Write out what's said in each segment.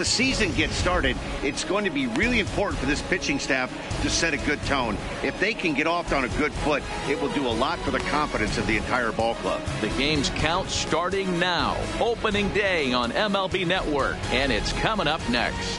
The season gets started, it's going to be really important for this pitching staff to set a good tone. If they can get off on a good foot, it will do a lot for the confidence of the entire ball club. The game's count starting now. Opening day on MLB Network, and it's coming up next.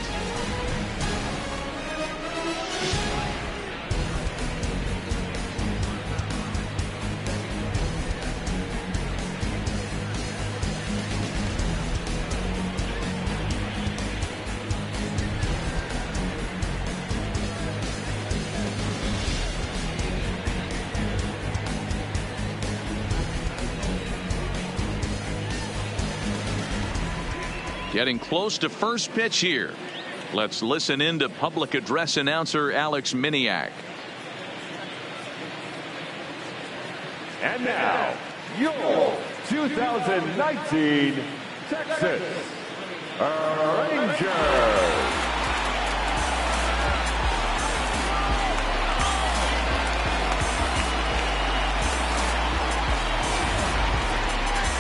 Getting close to first pitch here. Let's listen in to public address announcer Alex Miniak. And now, your 2019 Texas Rangers.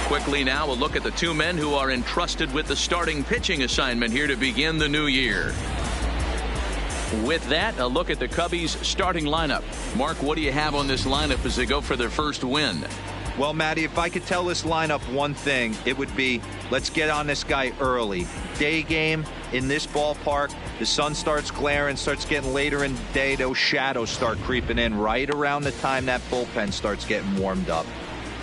Quickly now, a look at the two men who are entrusted with the starting pitching assignment here to begin the new year. With that, a look at the Cubbies starting lineup. Mark, what do you have on this lineup as they go for their first win? Well, Matty, if I could tell this lineup one thing, it would be let's get on this guy early. Day game in this ballpark, the sun starts glaring, starts getting later in the day, those shadows start creeping in right around the time that bullpen starts getting warmed up.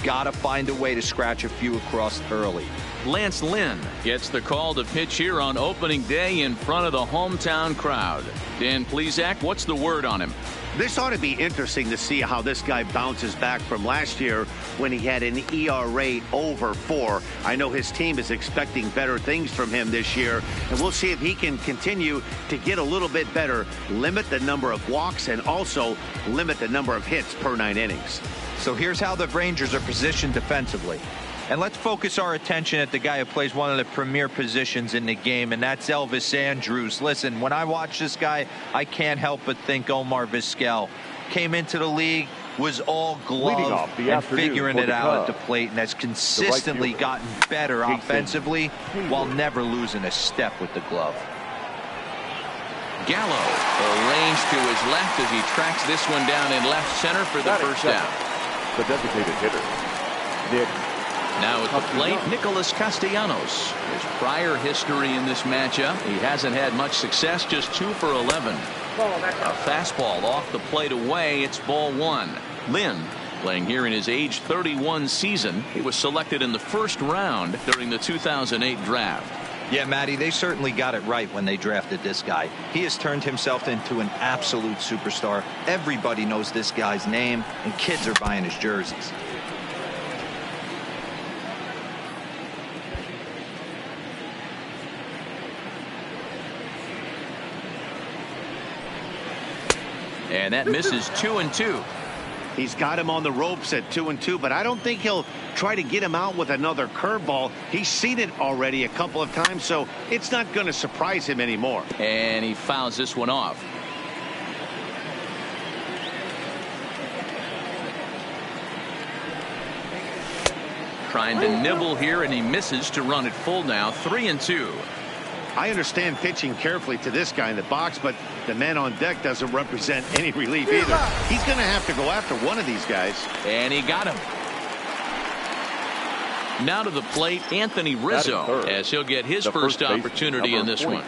Gotta find a way to scratch a few across early. Lance Lynn gets the call to pitch here on opening day in front of the hometown crowd. Dan Plesac, what's the word on him? This ought to be interesting to see how this guy bounces back from last year when he had an ERA over 4. I know his team is expecting better things from him this year, and we'll see if he can continue to get a little bit better, limit the number of walks, and also limit the number of hits per 9 innings. So here's how the Rangers are positioned defensively. And let's focus our attention at the guy who plays one of the premier positions in the game, and that's Elvis Andrus. Listen, when I watch this guy, I can't help but think Omar Vizquel. Came into the league, was all glove and figuring it out at the plate, and has consistently gotten better offensively while never losing a step with the glove. Gallo arranged to his left as he tracks this one down in left center for the first down. The designated hitter, Nick. Now at the plate, Nicholas Castellanos. His prior history in this matchup, he hasn't had much success, just 2 for 11. A fastball off the plate away, it's ball 1. Lynn playing here in his age 31 season. He was selected in the first round during the 2008 draft. Yeah, Matty, they certainly got it right when they drafted this guy. He has turned himself into an absolute superstar. Everybody knows this guy's name, and kids are buying his jerseys. And that misses 2-2. He's got him on the ropes at 2-2, but I don't think he'll try to get him out with another curveball. He's seen it already a couple of times, so it's not going to surprise him anymore. And he fouls this one off. Trying to nibble here, and he misses to run it full now. 3-2. I understand pitching carefully to this guy in the box, but the man on deck doesn't represent any relief either. He's going to have to go after one of these guys. And he got him. Now to the plate, Anthony Rizzo, as he'll get his first opportunity in this one.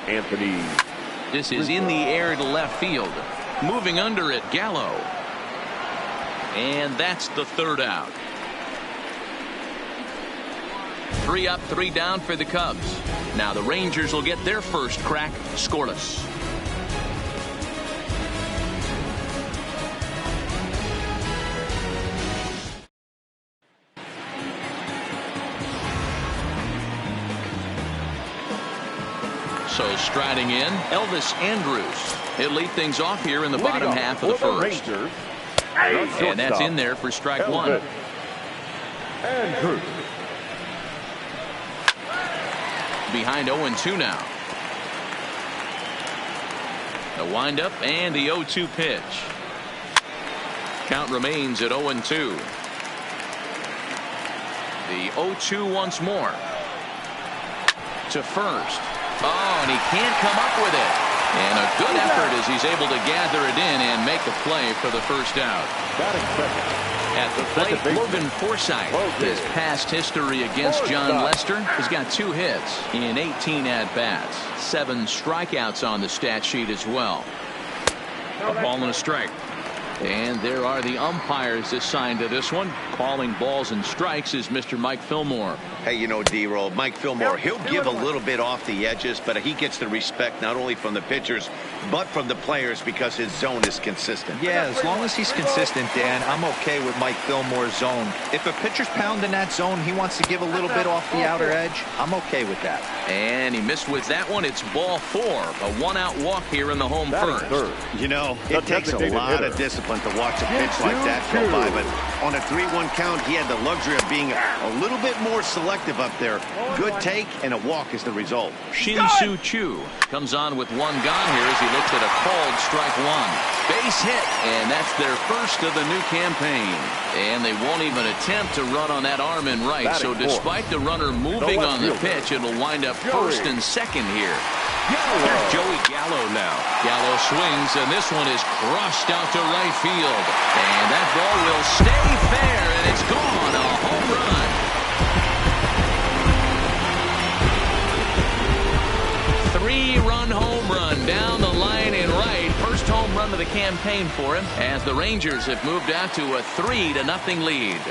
Anthony. This is in the air to left field. Moving under it, Gallo. And that's the third out. 3 up, 3 down for the Cubs. Now the Rangers will get their first crack scoreless. So striding in, Elvis Andrus. He'll lead things off here in the bottom half of the first. And that's in there for strike 1. Andrus. Behind 0-2 now. The windup and the 0-2 pitch. Count remains at 0-2. The 0-2 once more. to first. Oh, and he can't come up with it. And a good effort as he's able to gather it in and make the play for the first out. At the plate, Logan Forsythe. His past history against John Lester has got 2 hits in 18 at-bats. 7 strikeouts on the stat sheet as well. A ball and a strike. And there are the umpires assigned to this one. Calling balls and strikes is Mr. Mike Fillmore. Hey, you know, D-Roll, Mike Fillmore, he'll give a little bit off the edges, but he gets the respect not only from the pitchers, but from the players because his zone is consistent. Yeah, as long as he's consistent, Dan, I'm okay with Mike Fillmore's zone. If a pitcher's pounding that zone, he wants to give a little bit off the outer edge, I'm okay with that. And he missed with that one. It's ball 4. A 1-out walk here in the home first. You know, it takes a lot of discipline to watch a pitch like that go by, but on a 3-1 count, he had the luxury of being a little bit more selective up there. Good take, and a walk is the result. Shin-Soo Choo comes on with 1 gone here as he looks at a called strike 1. Base hit, and that's their first of the new campaign. And they won't even attempt to run on that arm and right, so despite the runner moving on the pitch, it'll wind up first and second here. Here's Joey Gallo now. Gallo swings, and this one is crushed out to right field. And that ball will stay fair, and it's gone. A home run. 3-run home run down the line in right. First home run of the campaign for him as the Rangers have moved out to a 3-0 lead.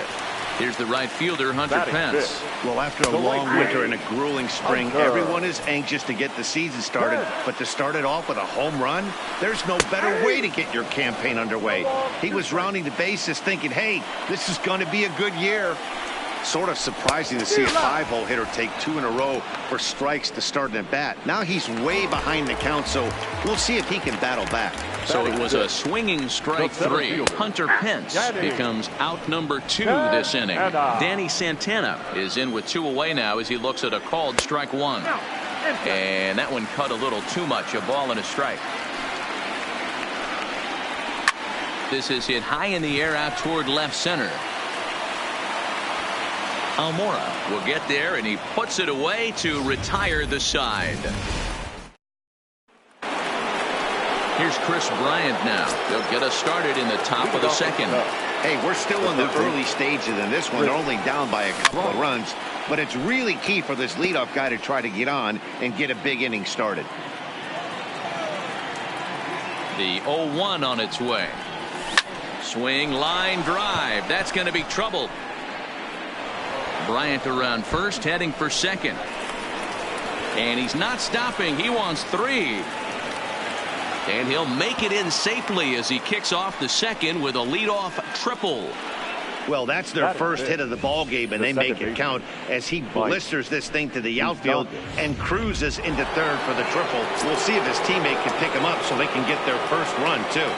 Here's the right fielder, Hunter Pence. Well, after a long winter and a grueling spring, everyone is anxious to get the season started. But to start it off with a home run, there's no better way to get your campaign underway. He was rounding the bases thinking, hey, this is going to be a good year. Sort of surprising to see a 5-hole hitter take 2 in a row for strikes to start an at-bat. Now he's way behind the count, so we'll see if he can battle back. So it was a swinging strike 3. Hunter Pence becomes out number 2 this inning. Danny Santana is in with 2 away now as he looks at a called strike 1. And that one cut a little too much. A ball and a strike. This is hit high in the air out toward left center. Almora will get there, and he puts it away to retire the side. Here's Chris Bryant now. They'll get us started in the top of the second. Hey, we're still in the early stages in this one. They're only down by a couple of runs, but it's really key for this leadoff guy to try to get on and get a big inning started. The 0-1 on its way. Swing, line, drive. That's going to be trouble. Bryant around first, heading for second. And he's not stopping. He wants 3. And he'll make it in safely as he kicks off the second with a leadoff triple. Well, that's their first hit of the ball game, and they make it count as he blisters this thing to the outfield and cruises into third for the triple. We'll see if his teammate can pick him up so they can get their first run, too.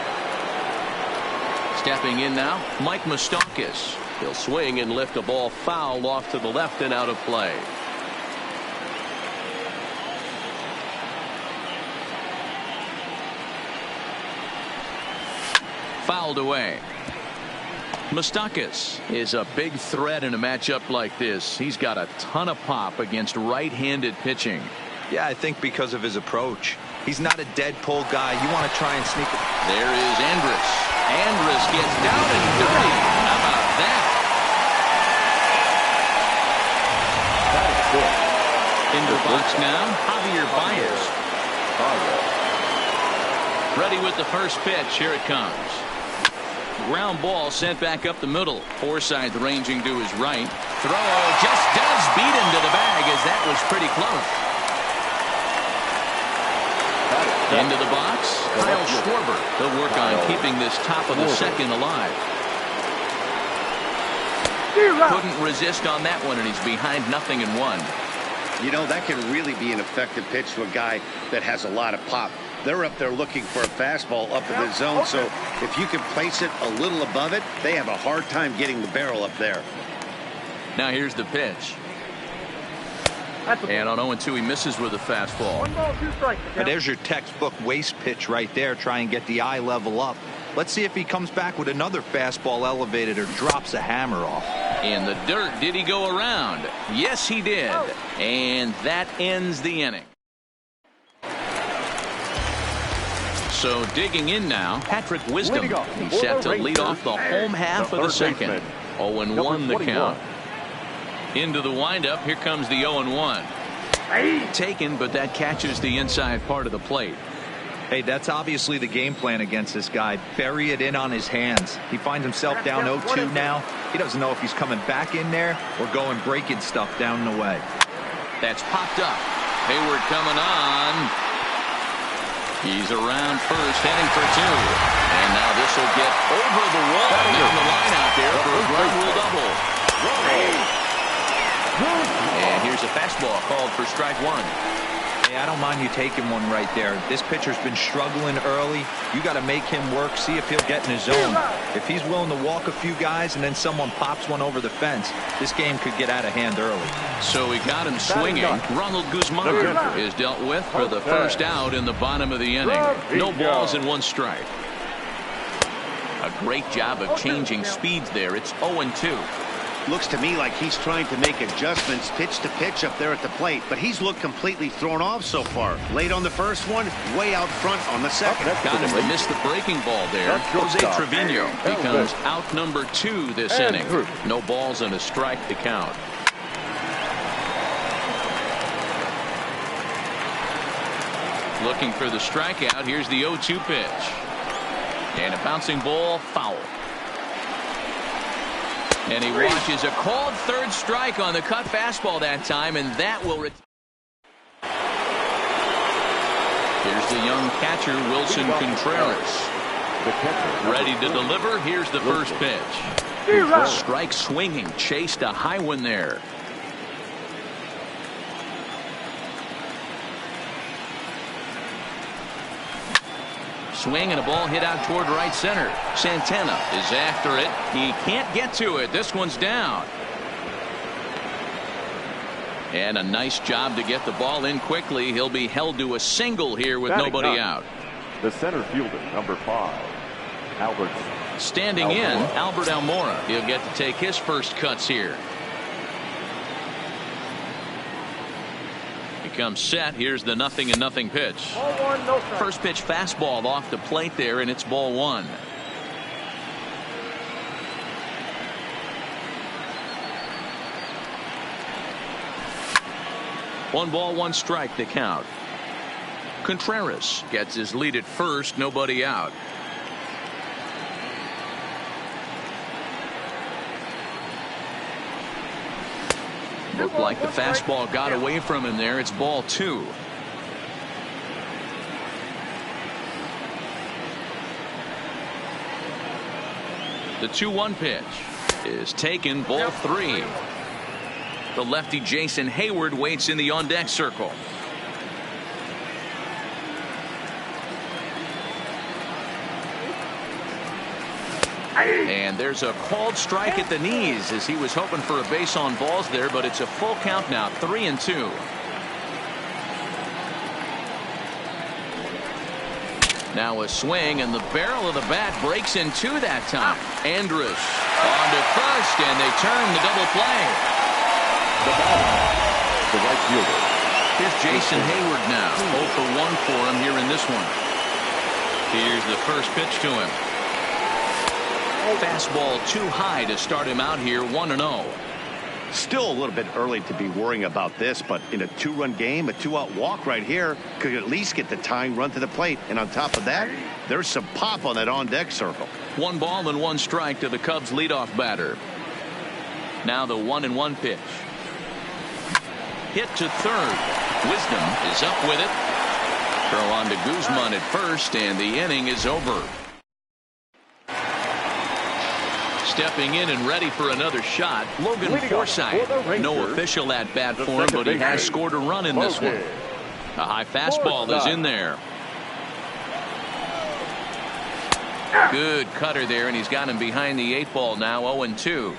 Stepping in now, Mike Moustakas. He'll swing and lift a ball foul off to the left and out of play. Fouled away. Moustakas is a big threat in a matchup like this. He's got a ton of pop against right-handed pitching. Yeah, I think because of his approach. He's not a dead pull guy. You want to try and sneak it. There is Andrus. Andrus gets down and dirty. How about that? Into the box now, Javier Baez. Ready with the first pitch. Here it comes. Ground ball sent back up the middle. Forsythe ranging to his right. Throw just does beat him to the bag as that was pretty close. Into the box, Kyle Schwarber. They'll work on keeping this top of the second alive. Couldn't resist on that one, and he's behind 0-1. You know, that can really be an effective pitch to a guy that has a lot of pop. They're up there looking for a fastball up in the zone, so if you can place it a little above it, they have a hard time getting the barrel up there. Now here's the pitch. And on 0-2, he misses with a fastball. 1 ball, 2 strikes. But there's your textbook waste pitch right there. Try and get the eye level up. Let's see if he comes back with another fastball elevated or drops a hammer off. In the dirt, did he go around? Yes, he did. And that ends the inning. So digging in now, Patrick Wisdom. He's set to lead off the home half of the second. 0-1 the count. Into the windup, here comes the 0-1. Taken, but that catches the inside part of the plate. Hey, that's obviously the game plan against this guy. Bury it in on his hands. He finds himself down 0-2 now. He doesn't know if he's coming back in there or going breaking stuff down the way. That's popped up. Hayward coming on. He's around first, heading for two. And now this will get over the wall down the line out there for a ground rule double. And here's a fastball called for strike one. Hey, I don't mind you taking one right there. This pitcher's been struggling early. You got to make him work, see if he'll get in his zone. If he's willing to walk a few guys and then someone pops one over the fence, this game could get out of hand early. So he got him swinging. Ronald Guzman is dealt with for the first out in the bottom of the inning. No balls and one strike. A great job of changing speeds there. It's 0-2. Looks to me like he's trying to make adjustments pitch to pitch up there at the plate, but he's looked completely thrown off so far. Late on the first one, way out front on the second. Got him to miss the breaking ball there. Jose Trevino becomes out number 2 this inning. No balls and a strike to count. Looking for the strikeout. Here's the 0-2 pitch. And a bouncing ball, foul. And he watches a called third strike on the cut fastball that time, and that will Here's the young catcher, Wilson Contreras. Ready to deliver. Here's the first pitch. Strike swinging, chased a high one there. Swing and a ball hit out toward right center. Santana is after it. He can't get to it. This one's down. And a nice job to get the ball in quickly. He'll be held to a single here with nobody out. The center fielder, number 5, Albert. Standing in, Albert Almora. He'll get to take his first cuts here. Comes set. Here's the 0-0 pitch. First pitch fastball off the plate there, and it's ball 1. One ball, one strike to count. Contreras gets his lead at first, nobody out. Looked like the fastball got away from him there. It's ball 2. The 2-1 pitch is taken, ball 3. The lefty Jason Hayward waits in the on-deck circle. And there's a called strike at the knees as he was hoping for a base on balls there, but it's a full count now, 3-2. Now a swing, and the barrel of the bat breaks in two that time. Andrus on to first, and they turn the double play. The right fielder. Here's Jason Hayward now. 0 for 1 for him here in this one. Here's the first pitch to him. Fastball too high to start him out here, 1-0. Still a little bit early to be worrying about this, but in a 2-run game, a 2-out walk right here could at least get the tying run to the plate. And on top of that, there's some pop on that on-deck circle. 1 ball and 1 strike to the Cubs leadoff batter. Now the 1-1 pitch. Hit to third. Wisdom is up with it. Throw on to Guzman at first, and the inning is over. Stepping in and ready for another shot, Logan Forsythe. No official at bat for him, but he has scored a run in this one. A high fastball is in there. Good cutter there, and he's got him behind the 8 ball now, 0-2.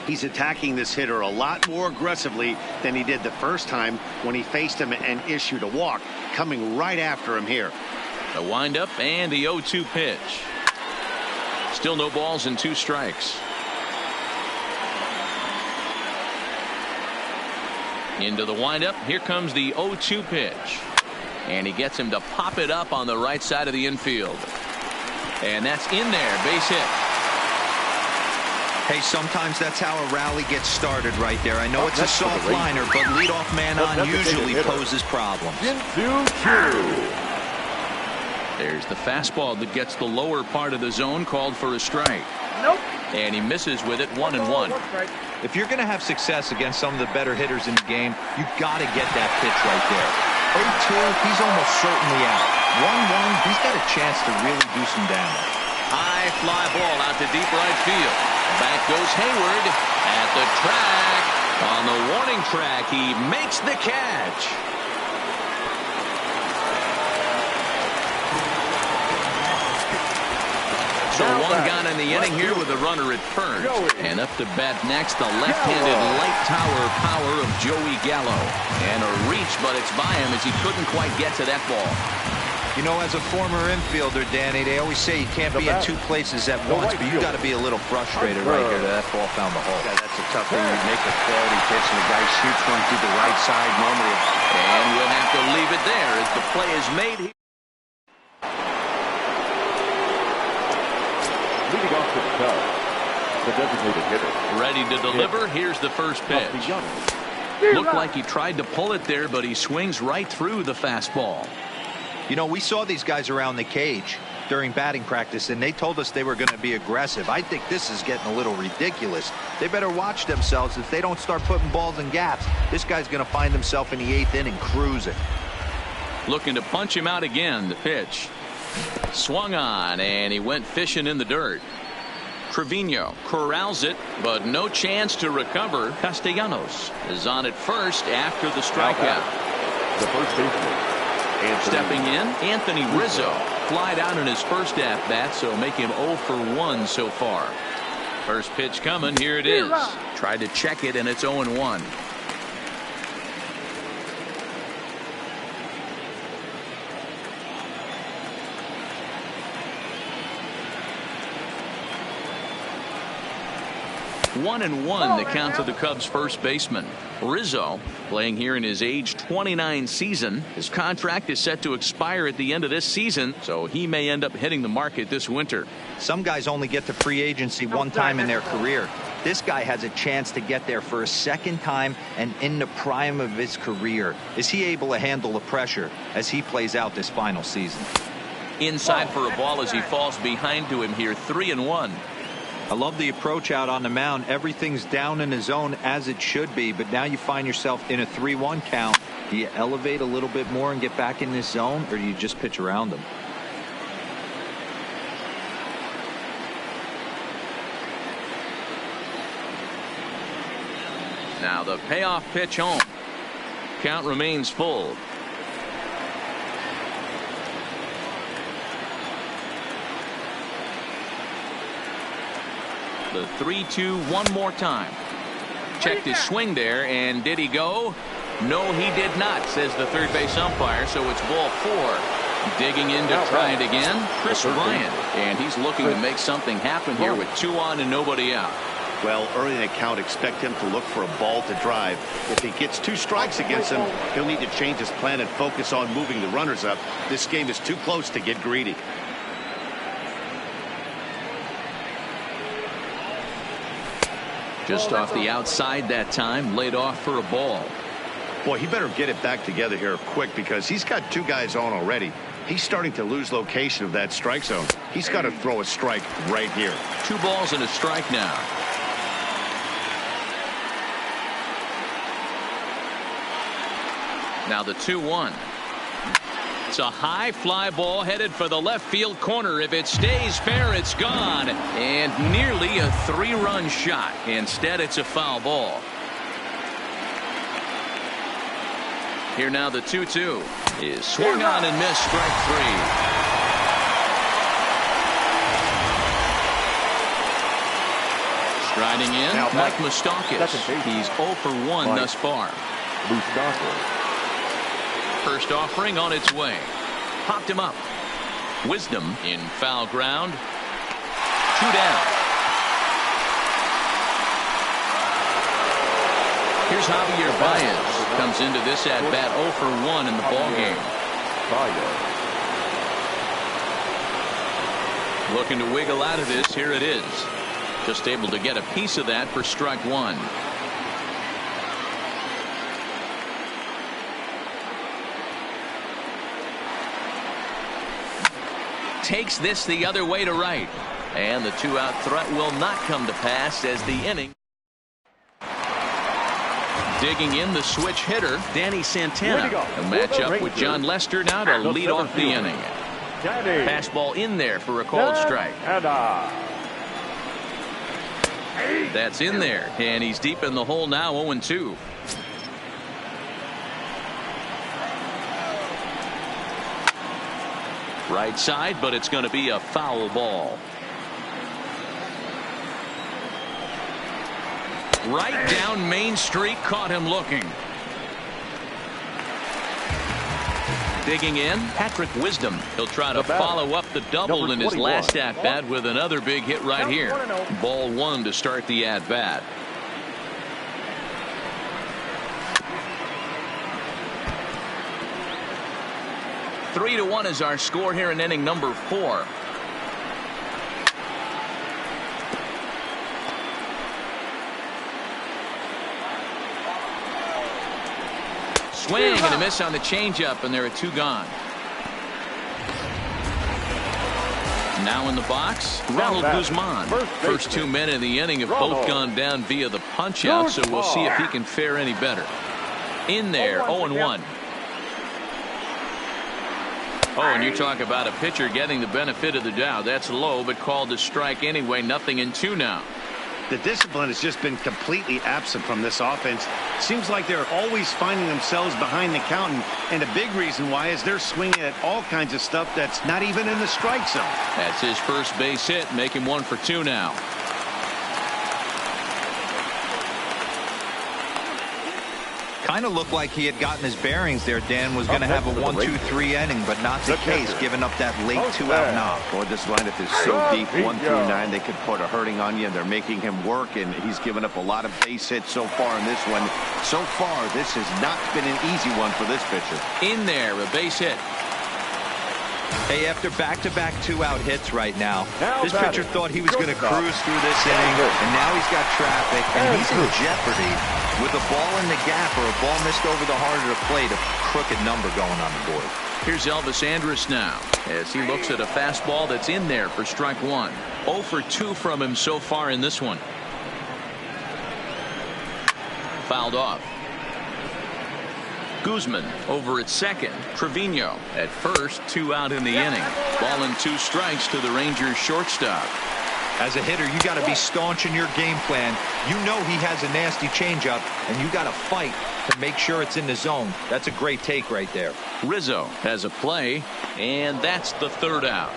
He's attacking this hitter a lot more aggressively than he did the first time when he faced him and issued a walk. Coming right after him here. The windup and the 0-2 pitch. Still no balls and 2 strikes. Into the windup. Here comes the 0-2 pitch. And he gets him to pop it up on the right side of the infield. And that's in there. Base hit. Hey, sometimes that's how a rally gets started right there. I know it's a soft liner, but leadoff man on usually poses problems. There's the fastball that gets the lower part of the zone, called for a strike. Nope. And he misses with it, 1-1. If you're going to have success against some of the better hitters in the game, you've got to get that pitch right there. 0-2, he's almost certainly out. 1-1, he's got a chance to really do some damage. High fly ball out to deep right field. Back goes Hayward at the track. On the warning track, he makes the catch. So one gone in the inning here with a runner at first. And up to bat next, the left-handed light tower power of Joey Gallo. And a reach, but it's by him as he couldn't quite get to that ball. You know, as a former infielder, Danny, they always say you can't be in two places at once, but you got to be a little frustrated right here that ball found the hole. Yeah, that's a tough thing. You make a quality pitch and the guy shoots one through the right side normally. And we'll have to leave it there as the play is made here. Leading off the Cubs, the designated hitter. Ready to deliver. Here's the first pitch. Looked like he tried to pull it there, but he swings right through the fastball. You know, we saw these guys around the cage during batting practice, and they told us they were going to be aggressive. I think this is getting a little ridiculous. They better watch themselves. If they don't start putting balls in gaps, this guy's going to find himself in the 8th inning cruising. Looking to punch him out again. The pitch. Swung on, and he went fishing in the dirt. Trevino corrals it, but no chance to recover. Castellanos is on at first after the strikeout. The first baseman. Stepping in, Anthony Rizzo flied out in his first at-bat, so make him 0 for 1 so far. First pitch coming. Here it is. Tried to check it, and it's 0-1. One and one, the count to the Cubs' first baseman. Rizzo playing here in his age 29 season. His contract is set to expire at the end of this season, so he may end up hitting the market this winter. Some guys only get to free agency one time in their career. This guy has a chance to get there for a second time and in the prime of his career. Is he able to handle the pressure as he plays out this final season? Inside for a ball as he falls behind to him here. 3-1. I love the approach out on the mound. Everything's down in the zone as it should be, but now you find yourself in a 3-1 count. Do you elevate a little bit more and get back in this zone, or do you just pitch around them? Now the payoff pitch home. Count remains full. The 3-2 one more time. Checked his swing there, and did he go? No, he did not, says the third base umpire, so it's ball 4. Digging in to try it again, Chris Bryant, and he's looking to make something happen here with 2 on and nobody out. Well, early in the count, expect him to look for a ball to drive. If he gets 2 strikes against him, he'll need to change his plan and focus on moving the runners up. This game is too close to get greedy. Just off the outside that time, laid off for a ball. Boy, he better get it back together here quick because he's got 2 guys on already. He's starting to lose location of that strike zone. He's got to throw a strike right here. 2 balls and a strike now. Now the 2-1. It's a high fly ball headed for the left field corner. If it stays fair, it's gone. And nearly a 3-run shot. Instead, it's a foul ball. Here now the 2-2 is swung on and missed, strike 3. Striding in, Mike Moustakas. He's 0 for 1 thus far. First offering on its way. Popped him up. Wisdom in foul ground. 2 down. Here's Javier Baez. Comes into this at bat 0 for 1 in the ball game. Looking to wiggle out of this. Here it is. Just able to get a piece of that for strike 1. Takes this the other way to right. And the 2-out threat will not come to pass as the inning. Digging in the switch hitter, Danny Santana. A matchup with John Lester now to lead off the inning. Fastball in there for a called strike. That's in there, and he's deep in the hole now, 0-2. Right side, but it's going to be a foul ball. Right down Main Street, caught him looking. Digging in, Patrick Wisdom. He'll try to follow up the double in his last at-bat with another big hit right here. Ball 1 to start the at-bat. Three to 1 is our score here in inning number 4. Swing and a miss on the changeup, and there are 2 gone. Now in the box, Ronald Guzman. First 2 men in the inning have both gone down via the punch-out, so we'll see if he can fare any better. In there, 0-1. Oh, and you talk about a pitcher getting the benefit of the doubt. That's low, but called a strike anyway. 0-2 now. The discipline has just been completely absent from this offense. Seems like they're always finding themselves behind the count, and a big reason why is they're swinging at all kinds of stuff that's not even in the strike zone. That's his first base hit, make him 1 for 2 now. Kind of looked like he had gotten his bearings there. Dan was going to have a 1-2-3 inning, but not the case, giving up that late 2-out knock. Boy, this lineup is so deep, 1 through 9. They could put a hurting on you, and they're making him work, and he's given up a lot of base hits so far in this one. So far, this has not been an easy one for this pitcher. In there, a base hit. Hey, after back-to-back 2-out hits right now, this pitcher thought he was going to cruise through this inning, and now he's got traffic, and he's in jeopardy with a ball in the gap or a ball missed over the heart of the plate, a crooked number going on the board. Here's Elvis Andrus now as he looks at a fastball that's in there for strike 1. 0 for 2 from him so far in this one. Fouled off. Guzman over at second. Trevino at first. 2 out in the inning. Ball and 2 strikes to the Rangers shortstop. As a hitter, you got to be staunch in your game plan. You know he has a nasty changeup, and you got to fight to make sure it's in the zone. That's a great take right there. Rizzo has a play, and that's the 3rd out.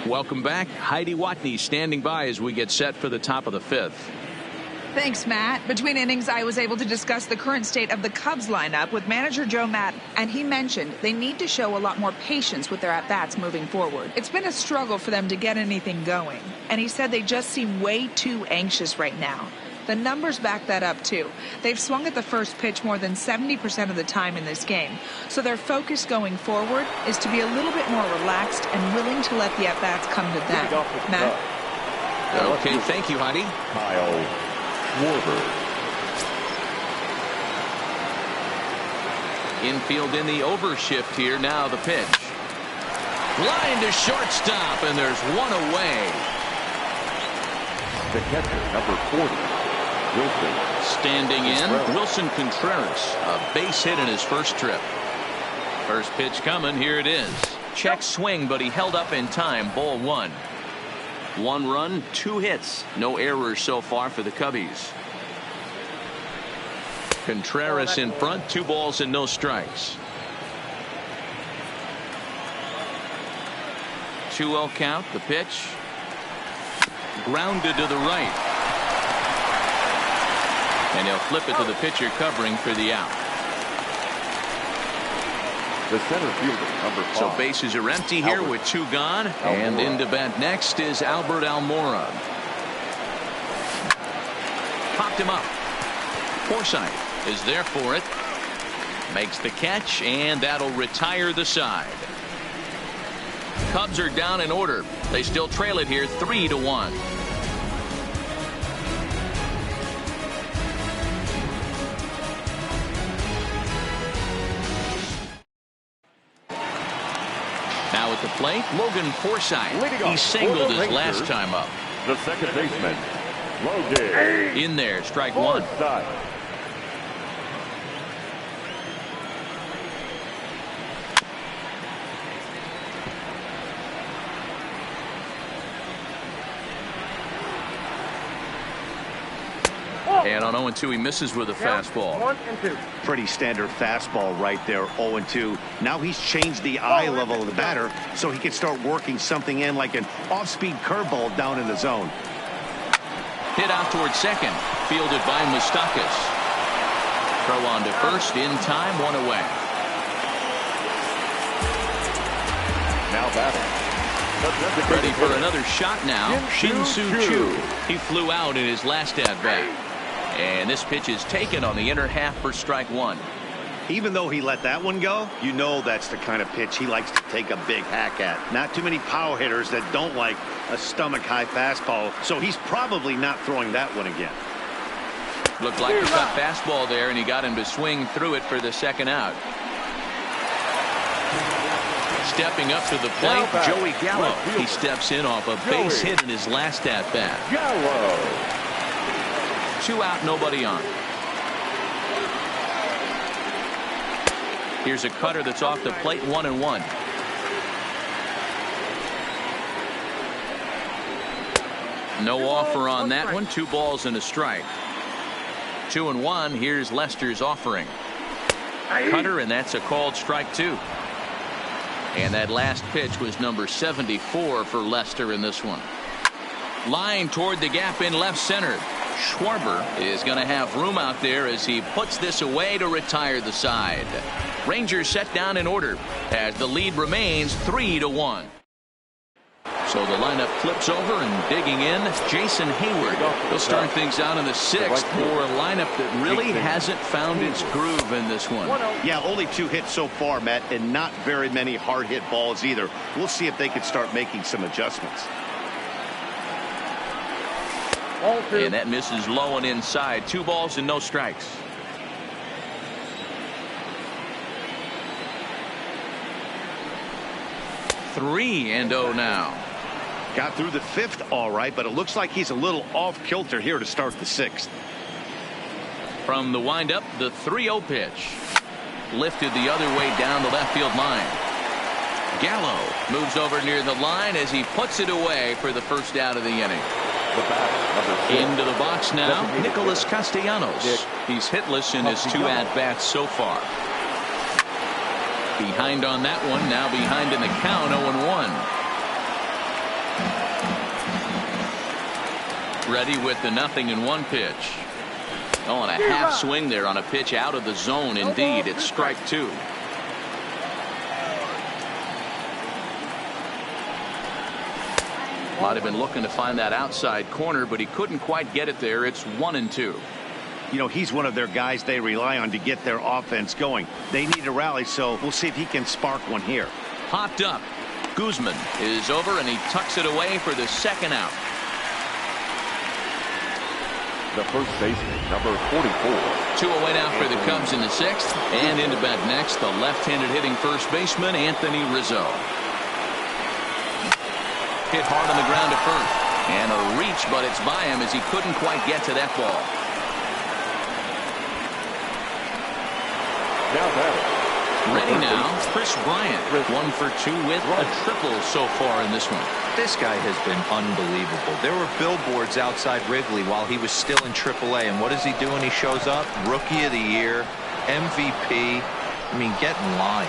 Welcome back. Heidi Watney standing by as we get set for the top of the 5th. Thanks, Matt. Between innings, I was able to discuss the current state of the Cubs lineup with manager Joe Maddon, and he mentioned they need to show a lot more patience with their at-bats moving forward. It's been a struggle for them to get anything going, and he said they just seem way too anxious right now. The numbers back that up, too. They've swung at the first pitch more than 70% of the time in this game, so their focus going forward is to be a little bit more relaxed and willing to let the at-bats come to them. Matt? Okay, thank you, Heidi. Kyle Schwarber. Infield in the overshift here. Now the pitch. Line to shortstop, and there's 1 away. The catcher, number 40, Wilson. Standing in, Wilson Contreras. A base hit in his first trip. First pitch coming. Here it is. Check swing, but he held up in time. Ball 1. 1 run, 2 hits. No errors so far for the Cubbies. Contreras in front. 2 balls and no strikes. 2-0 count. The pitch. Grounded to the right. And he'll flip it to the pitcher covering for the out. The center fielder, number 5. So bases are empty here with 2 gone. And into bat next is Albert Almora. Popped him up. Forsythe is there for it. Makes the catch, and that'll retire the side. Cubs are down in order. They still trail it here 3-1. Now at the plate, Logan Forsythe. He singled his last time up. The second baseman, Logan. In there, strike one. And on 0-2, he misses with a fastball. 1-2. Pretty standard fastball right there, 0-2. Now he's changed the eye level of the batter so he can start working something in like an off-speed curveball down in the zone. Hit out towards second, fielded by Moustakas. Throw on to first, in time, one away. Now batting. Ready for another shot now, Shin-Soo Choo. He flew out in his last at-bat. And this pitch is taken on the inner half for strike one. Even though he let that one go, you know that's the kind of pitch he likes to take a big hack at. Not too many power hitters that don't like a stomach-high fastball, so he's probably not throwing that one again. Looked like he got fastball there, and he got him to swing through it for the second out. Stepping up to the plate, Joey Gallo. He steps in off a base hit in his last at-bat. Gallo. 2 out, nobody on. Here's a cutter that's off the plate, 1-1. No offer on that one. 2 balls and a strike. 2-1. Here's Lester's offering. Cutter, and that's a called strike 2. And that last pitch was number 74 for Lester in this one. Line toward the gap in left center. Schwarber is going to have room out there as he puts this away to retire the side. Rangers set down in order as the lead remains 3-1. So the lineup flips over, and digging in, Jason Hayward. He'll start things out in the 6th for a lineup that really hasn't found its groove in this one. Yeah, only 2 hits so far, Matt, and not very many hard hit balls either. We'll see if they can start making some adjustments. And that misses low and inside. 2 balls and no strikes. Three and 0 now. Got through the 5th all right, but it looks like he's a little off kilter here to start the 6th. From the windup, the 3-0 pitch. Lifted the other way down the left field line. Gallo moves over near the line as he puts it away for the first out of the inning. Into the box now, Nicholas Castellanos. He's hitless in his 2 at-bats so far. Behind on that one, now behind in the count, 0-1. Ready with the 0-1 pitch. Oh, and a half swing there on a pitch out of the zone. Indeed, it's strike 2. Might have been looking to find that outside corner, but he couldn't quite get it there. It's 1-2. You know, he's one of their guys they rely on to get their offense going. They need a rally, so we'll see if he can spark one here. Popped up. Guzman is over, and he tucks it away for the second out. The first baseman, number 44. 2 away now for the Cubs in the 6th. And into bat next, the left-handed hitting first baseman, Anthony Rizzo. Hit hard on the ground to first. And a reach, but it's by him as he couldn't quite get to that ball. Now batting. Ready now, Chris Bryant. 1 for 2 with a triple so far in this one. This guy has been unbelievable. There were billboards outside Wrigley while he was still in AAA, and what does he do when he shows up? Rookie of the Year, MVP. I mean, get in line.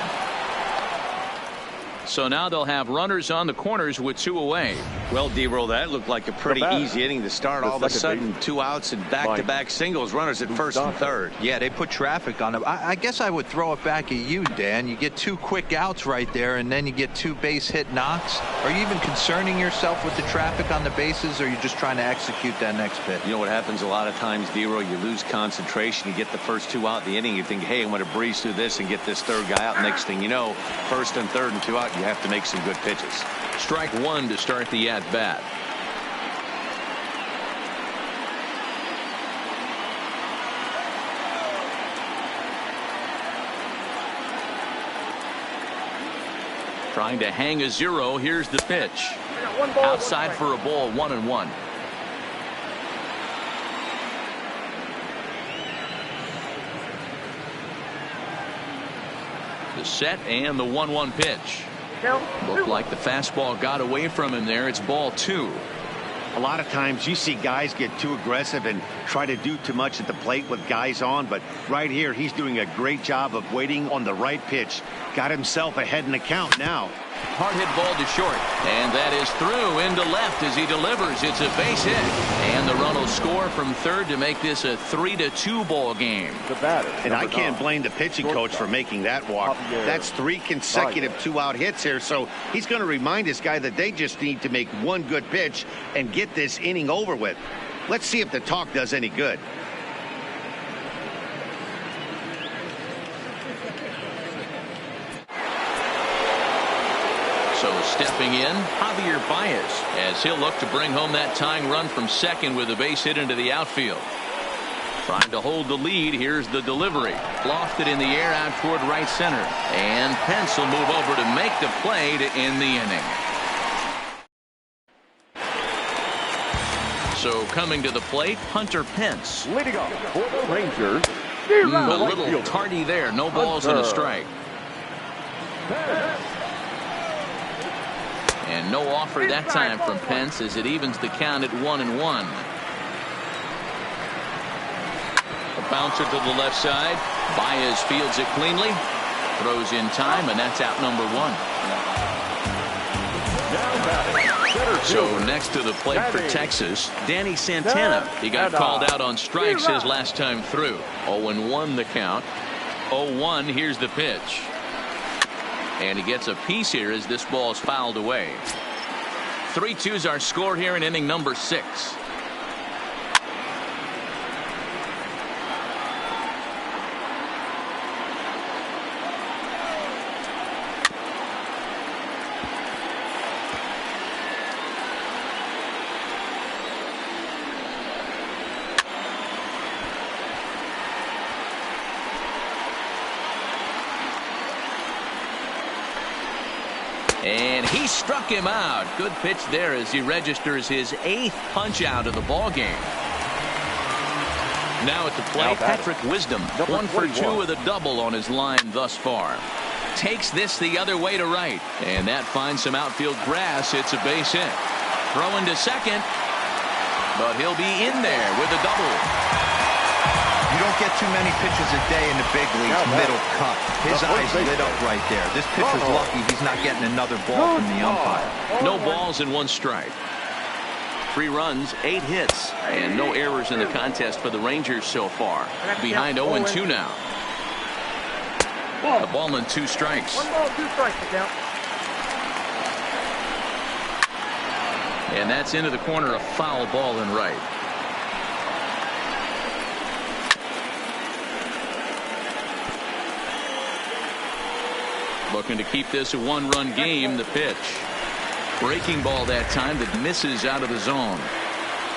So now they'll have runners on the corners with 2 away. Well, D-Roll, that looked like a pretty easy inning to start. All of a sudden, 2 outs and back-to-back singles, runners at first and third. Yeah, they put traffic on them. I guess I would throw it back at you, Dan. You get 2 quick outs right there, and then you get 2 base hit knocks. Are you even concerning yourself with the traffic on the bases, or are you just trying to execute that next pitch? You know what happens a lot of times, D-Roll? You lose concentration. You get the first 2 out in the inning. You think, hey, I'm going to breeze through this and get this third guy out. Next thing you know, first and third and 2 out, you have to make some good pitches. Strike 1 to start the at-bat. Trying to hang a 0. Here's the pitch. Outside for a ball, 1-1. The set and the 1-1 pitch. Looked like the fastball got away from him there. It's ball 2. A lot of times you see guys get too aggressive and try to do too much at the plate with guys on, but right here he's doing a great job of waiting on the right pitch. Got himself ahead in the count now. Hard hit ball to short, and that is through into left as he delivers. It's a base hit, and the run will score from third to make this a 3-2 ball game. And I can't blame the pitching coach for making that walk. That's 3 consecutive 2-out hits here, so he's going to remind this guy that they just need to make 1 good pitch and get this inning over with. Let's see if the talk does any good. So stepping in, Javier Baez, as he'll look to bring home that tying run from second with a base hit into the outfield. Trying to hold the lead. Here's the delivery. Lofted in the air out toward right center. And Pence will move over to make the play to end the inning. So coming to the plate, Hunter Pence. Leading off for the Rangers. A little tardy there. No balls and a strike. And no offer that time from Pence as it evens the count at 1-1. A bouncer to the left side. Baez fields it cleanly. Throws in time, and that's out number 1. So next to the plate for Texas, Danny Santana. He got called out on strikes his last time through. 0-1 the count. 0-1. Here's the pitch. And he gets a piece here as this ball is fouled away. 3-2's our score here in inning number 6. And he struck him out. Good pitch there as he registers his 8th punch out of the ball game. Now at the plate, Patrick Wisdom. 1 for 2 with a double on his line thus far. Takes this the other way to right. And that finds some outfield grass. It's a base hit. Throwing to second. But he'll be in there with a double. You don't get too many pitches a day in the big leagues, middle cut. His eyes lit up right there. This pitcher's lucky he's not getting another ball from the umpire. No balls and 1 strike. 3 runs, 8 hits, and no errors in the contest for the Rangers so far. Behind 0-2 now. A ball and 2 strikes. 1 ball, 2 strikes, count. And that's into the corner, a foul ball and right. Looking to keep this a 1-run game. The pitch. Breaking ball that time that misses out of the zone.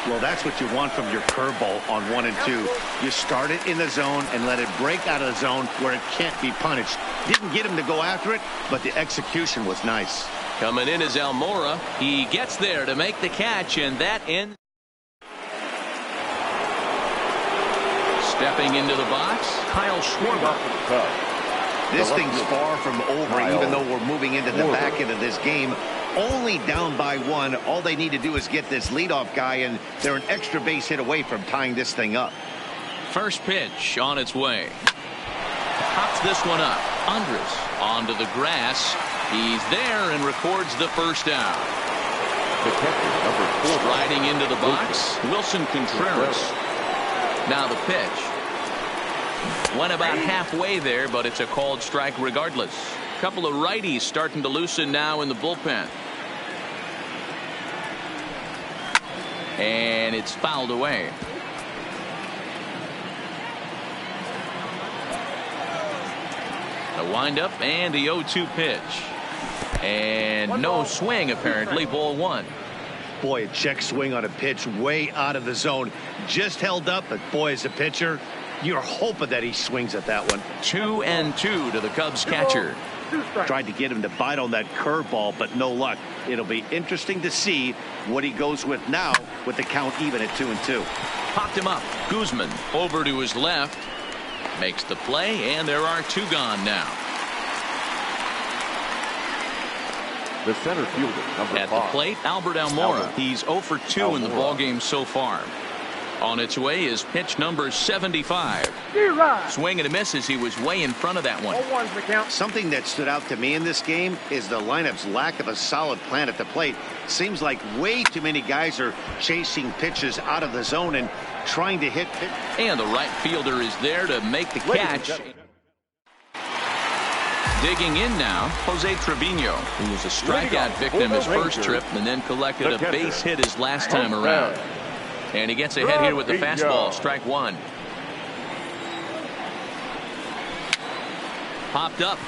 Well, that's what you want from your curveball on 1 and 2. You start it in the zone and let it break out of the zone where it can't be punished. Didn't get him to go after it, but the execution was nice. Coming in is Almora. He gets there to make the catch, and that ends. Stepping into the box, Kyle Schwarber. This thing's far from over, even though we're moving into the back end of this game. Only down by 1. All they need to do is get this leadoff guy, and they're an extra base hit away from tying this thing up. First pitch on its way. Pops this one up. Andres onto the grass. He's there and records the first down. The catcher, number 4. Striding into the box, Wilson Contreras. Now the pitch. Went about halfway there, but it's a called strike regardless. Couple of righties starting to loosen now in the bullpen. And it's fouled away. A windup and the 0-2 pitch. And no swing apparently. Ball 1. Boy, a check swing on a pitch way out of the zone. Just held up, but boy, as a pitcher, you're hoping that he swings at that one. 2-2 to the Cubs catcher. Tried to get him to bite on that curveball, but no luck. It'll be interesting to see what he goes with now with the count even at 2-2. Popped him up. Guzman over to his left. Makes the play, and there are 2 gone now. The center fielder, number 5. At the plate, Albert Almora. He's 0 for 2 in the ballgame so far. On its way is pitch number 75. Swing and a miss as he was way in front of that one. Something that stood out to me in this game is the lineup's lack of a solid plan at the plate. Seems like way too many guys are chasing pitches out of the zone and trying to hit. And the right fielder is there to make the catch. Digging in now, Jose Trevino, who was a strikeout victim his first trip and then collected a base hit his last time around. And he gets ahead here with the fastball. Strike 1. Popped up.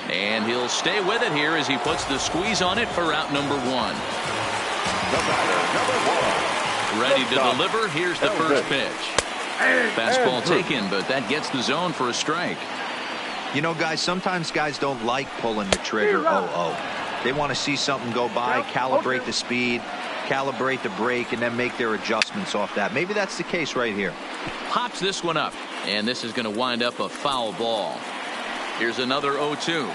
And he'll stay with it here as he puts the squeeze on it for out number 1. The batter, number 1. Ready to deliver. Here's the first pitch. Fastball taken, but that gets the zone for a strike. You know, guys, sometimes guys don't like pulling the trigger 0-0. They want to see something go by, calibrate the speed, calibrate the brake, and then make their adjustments off that. Maybe that's the case right here. Pops this one up, and this is going to wind up a foul ball. Here's another 0-2.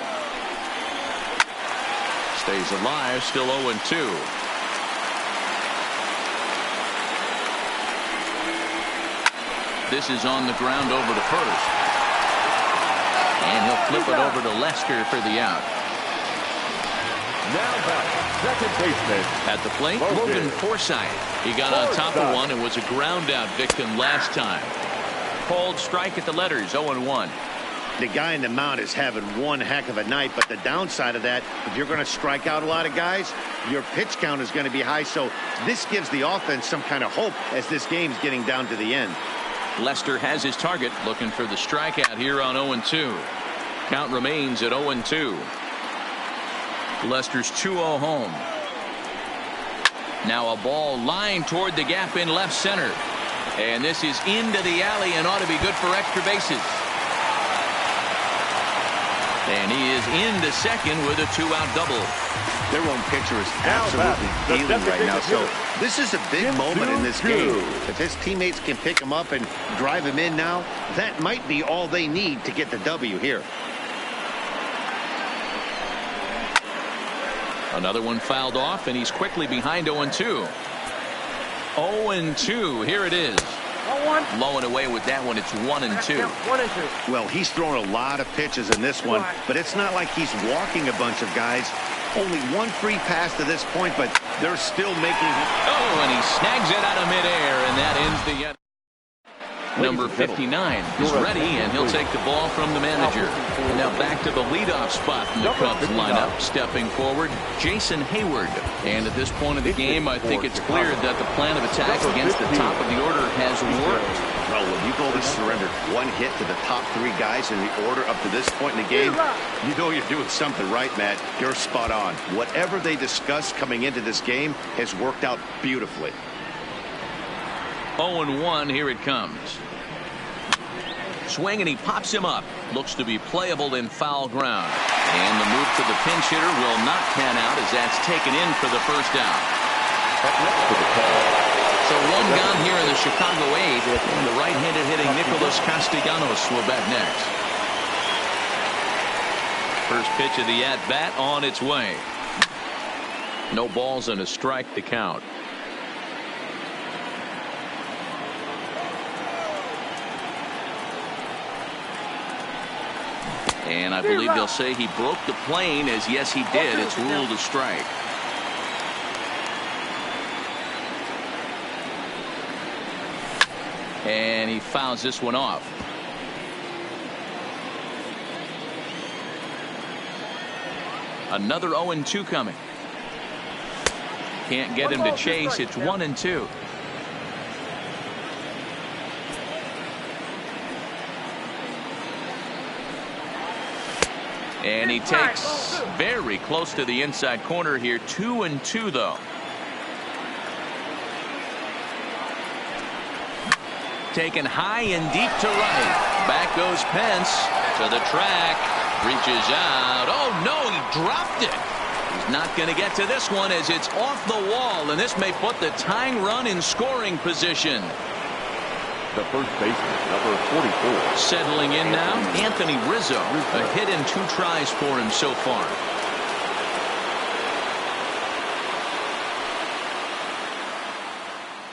Stays alive, still 0-2. This is on the ground over to first. And he'll flip it over to Lester for the out. Now back, second baseman. At the plate, Logan Forsythe. He got on top of one and was a ground out victim last time. Called strike at the letters, 0-1. The guy in the mound is having one heck of a night, but the downside of that, if you're going to strike out a lot of guys, your pitch count is going to be high. So this gives the offense some kind of hope as this game's getting down to the end. Lester has his target, looking for the strikeout here on 0-2. Count remains at 0-2. Lester's 2-0 home. Now a ball lined toward the gap in left center. And this is into the alley and ought to be good for extra bases. And he is into second with a 2-out double. Their own pitcher is absolutely dealing right now. So this is a big moment in this game. If his teammates can pick him up and drive him in now, that might be all they need to get the W here. Another one fouled off, and he's quickly behind 0-2. 0-2. Here it is. Low and away with that one. It's 1-2. Well, he's thrown a lot of pitches in this one, but it's not like he's walking a bunch of guys. Only one free pass to this point, but they're still making. Oh, and he snags it out of midair, and that ends the end. Number 59 is ready, and he'll take the ball from the manager. And now back to the leadoff spot in the Cubs lineup. Stepping forward, Jason Hayward. And at this point of the game, I think it's clear that the plan of attack against the top of the order has worked. Well, when you go to surrender one hit to the top 3 guys in the order up to this point in the game, you know you're doing something right, Matt. You're spot on. Whatever they discussed coming into this game has worked out beautifully. 0-1, here it comes. Swing, and he pops him up. Looks to be playable in foul ground. And the move to the pinch hitter will not pan out as that's taken in for the first out. So one gone here in the Chicago 8th, and the right-handed hitting Nicholas Castellanos will bat next. First pitch of the at-bat on its way. No balls and a strike to count. And I believe they'll say he broke the plane, as yes he did. It's ruled a strike. And he fouls this one off. Another 0-2 coming. Can't get him to chase. It's 1-2. And he takes very close to the inside corner here. 2-2 though. Taken high and deep to right. Back goes Pence to the track. Reaches out. Oh no, he dropped it. He's not going to get to this one as it's off the wall, and this may put the tying run in scoring position. The first baseman, number 44. Settling in now, Anthony Rizzo. A hit in 2 tries for him so far.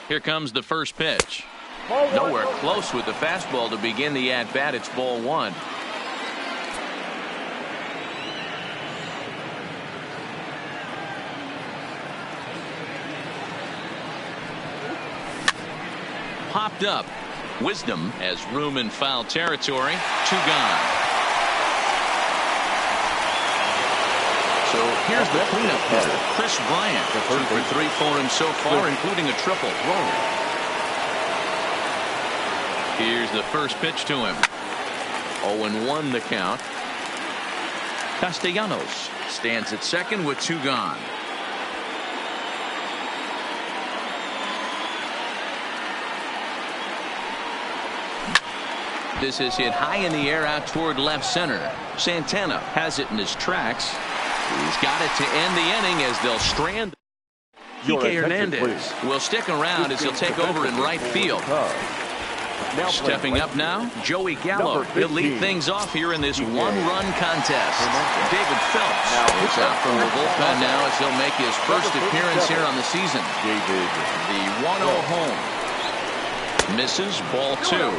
Here comes the first pitch. Nowhere close with the fastball to begin the at-bat. It's ball 1. Popped up. Wisdom has room in foul territory. 2 gone. So here's the cleanup hitter, Chris Bryant. 2 for 3 for him so far, including a triple. Here's the first pitch to him. 0-1 the count. Castellanos stands at second with 2 gone. This is hit high in the air out toward left center. Santana has it in his tracks. He's got it to end the inning as they'll strand. Kike Hernandez will stick around as he'll take over in right field. Stepping up now, Joey Gallo. He'll lead things off here in this 1-run contest. David Phelps is out from the bullpen now as he'll make his first appearance here on the season. The 1-0 home. Misses, ball 2.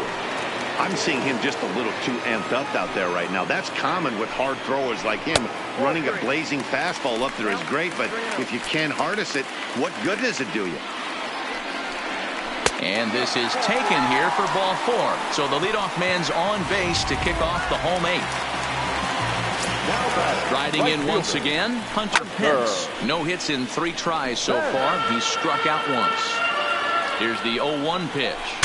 I'm seeing him just a little too amped up out there right now. That's common with hard throwers like him. Running a blazing fastball up there is great, but if you can't harness it, what good does it do you? And this is taken here for ball 4. So the leadoff man's on base to kick off the home 8. Riding in once again, Hunter Pence. No hits in 3 tries so far. He's struck out once. Here's the 0-1 pitch.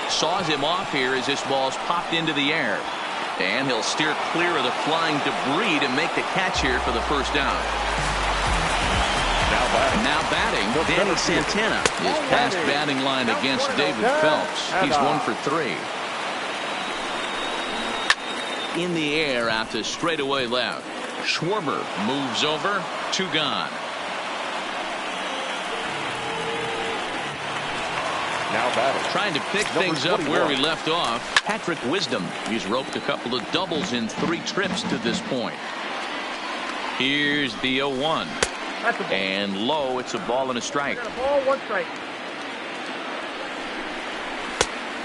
Saws him off here as this ball's popped into the air. And he'll steer clear of the flying debris to make the catch here for the first down. Now batting, Danny Santana. His past batting line against David Phelps. He's 1 for 3. In the air out to straightaway left. Schwarber moves over. 2 gone. Now batting. Trying to pick things up where we left off. Patrick Wisdom. He's roped a couple of doubles in 3 trips to this point. Here's the 0-1. And low, it's a ball and a strike.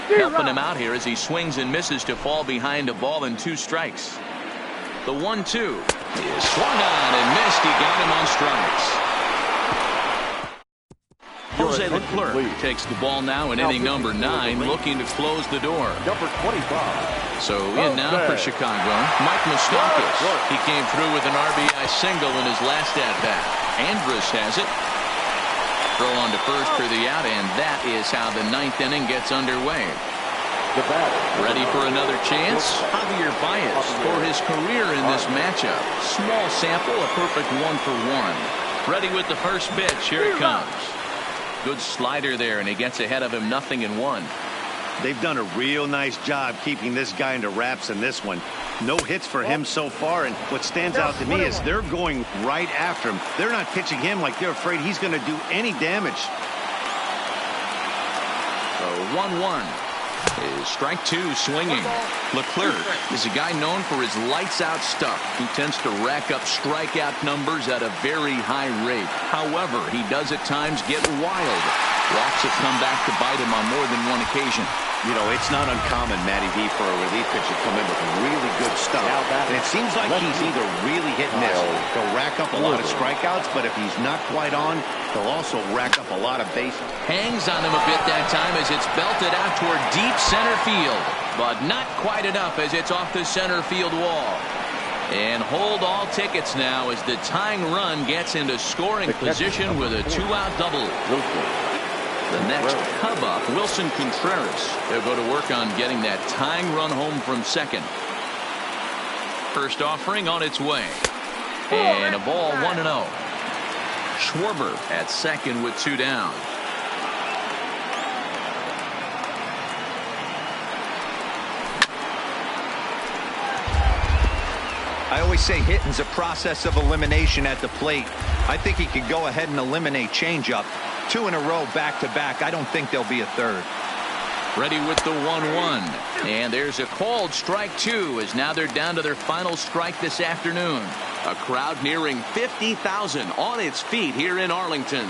Helping him out here as he swings and misses to fall behind a ball and 2 strikes. The 1-2 is swung on and missed. He got him on strikes. Jose Leclerc takes the ball now in inning number 9, looking to close the door. Number 25. So in now for Chicago, Mike Moustakas. He came through with an RBI single in his last at-bat. Andrus has it. Throw on to first for the out, and that is how the 9th inning gets underway. Ready for another chance? Javier Baez for his career in this matchup. Small sample, a perfect 1-for-1. Ready with the first pitch. Here it comes. Good slider there, and he gets ahead of him 0-1. They've done a real nice job keeping this guy into wraps in this one. No hits for him so far, and what stands out to me is they're going right after him. They're not pitching him like they're afraid he's going to do any damage. So 1-1 is strike 2 swinging. Leclerc is a guy known for his lights-out stuff. He tends to rack up strikeout numbers at a very high rate. However, he does at times get wild. Walks have come back to bite him on more than one occasion. You know, it's not uncommon, Matty V, for a relief pitcher to come in with really good stuff. It seems like he's either really hit and miss. He'll rack up a lot of strikeouts, but if he's not quite on, he'll also rack up a lot of bases. Hangs on him a bit that time as it's belted out toward deep center field, but not quite enough as it's off the center field wall. And hold all tickets now as the tying run gets into scoring position with a 2-out double. The next Cub up, Wilson Contreras. They'll go to work on getting that tying run home from second. First offering on its way. And a ball 1-0. Schwarber at second with 2 down. I always say hitting's a process of elimination at the plate. I think he could go ahead and eliminate changeup. 2 in a row back to back. I don't think there'll be a third. Ready with the 1-1. And there's a called strike 2 as now they're down to their final strike this afternoon. A crowd nearing 50,000 on its feet here in Arlington.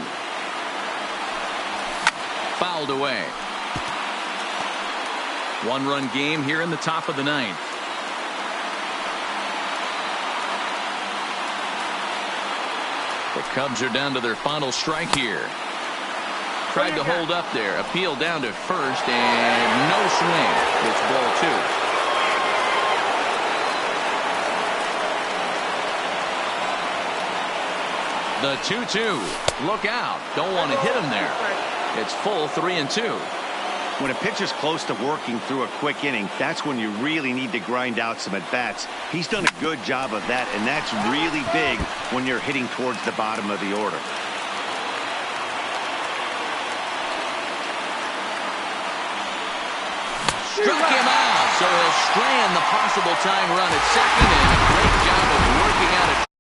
Fouled away. 1-run game here in the top of the 9th. The Cubs are down to their final strike here. Tried to hold up there. Appeal down to first and no swing. It's ball 2. The 2-2. Look out. Don't want to hit him there. It's full 3-2. When a pitcher's close to working through a quick inning, that's when you really need to grind out some at-bats. He's done a good job of that, and that's really big when you're hitting towards the bottom of the order. Struck him out, so he'll strand the possible tying run at second, and a great job of working out a